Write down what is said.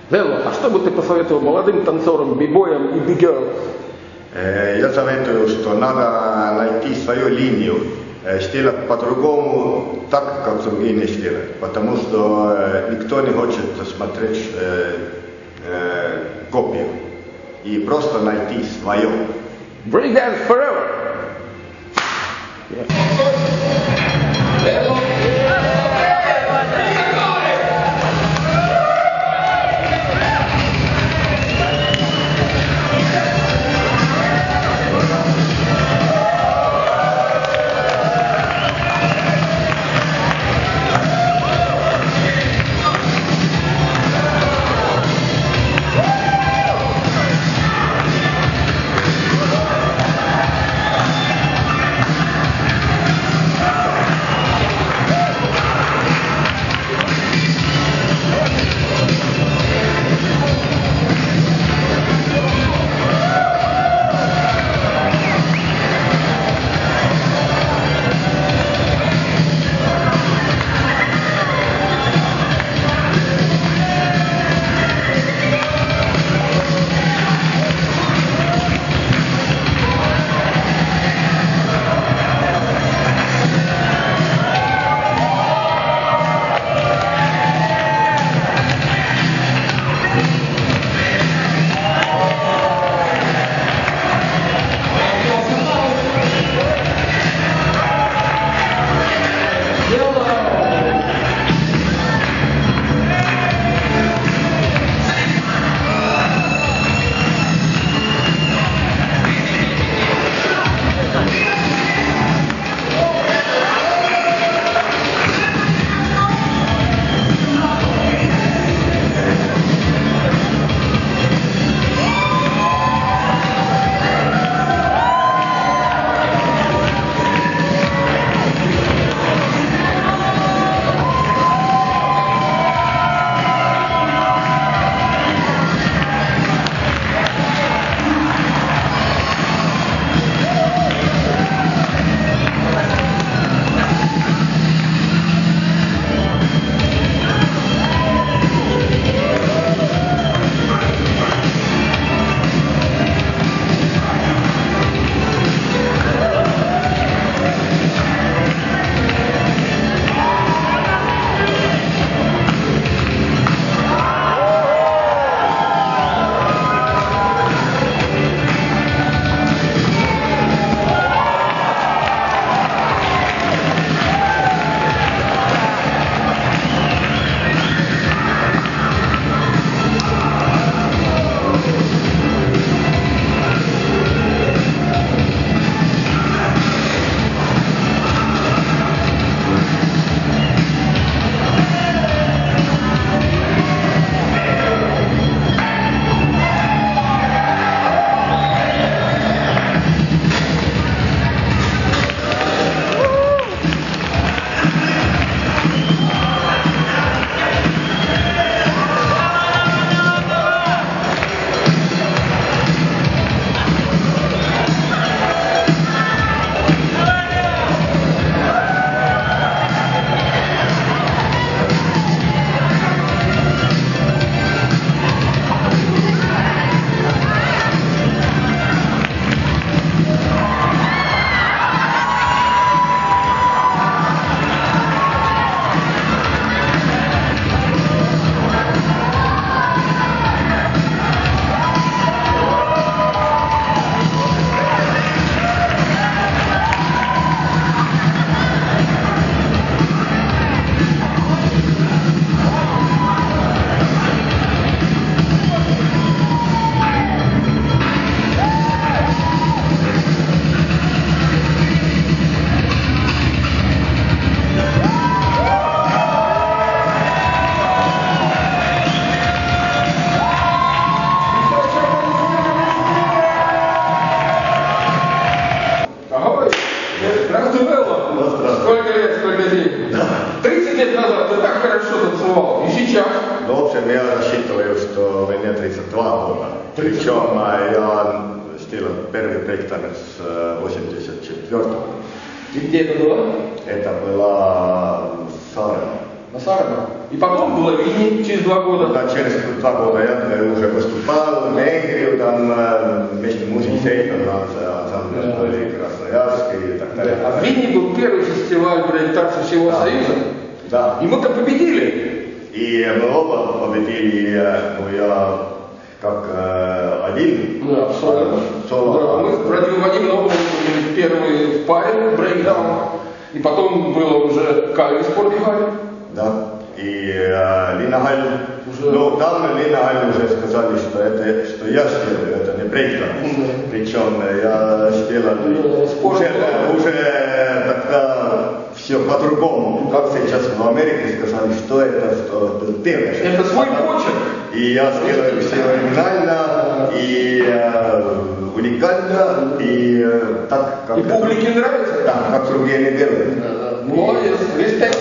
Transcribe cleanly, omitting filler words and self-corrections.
Велла, а что бы ты посоветовал молодым танцорам, бибоям и бигерлам? Я советую, что надо найти свою линию, сделать по-другому, так, как другие не сделают, потому что никто не хочет смотреть копию, и просто найти свое. Break dance forever! Ну, в общем, я рассчитываю, что мне 32 года. Причем я сделал первый брейк-танец 84-го. И где это было? Это была Сарема. На Сарема? И И потом было Винни через 2 года. Да, через 2 года я уже выступал в Венгрии, там вместе музыки ансамбля Красноярский и так далее. А в Винни был первый фестиваль брейк-данса всего Союза. Да. И мы там победили. И мы оба победили, ну я как один. Да, соло. Да, мы с Владимиром Вадимовым были первые в паре брейкдаун. И потом было уже Кали спортхаль. Да. И Линагаль. Уже... Ну там Линагаль уже сказали, что это, что я сделаю, это не брейкданс. Причем я сделал уже тогда все по-другому. Как сейчас в Америке сказали, что это, что был первый. Это свой почерк. И я сделаю все оригинально, и уникально, и так, как... И публике нравится? Да, как другие не делают. Молодец, респект.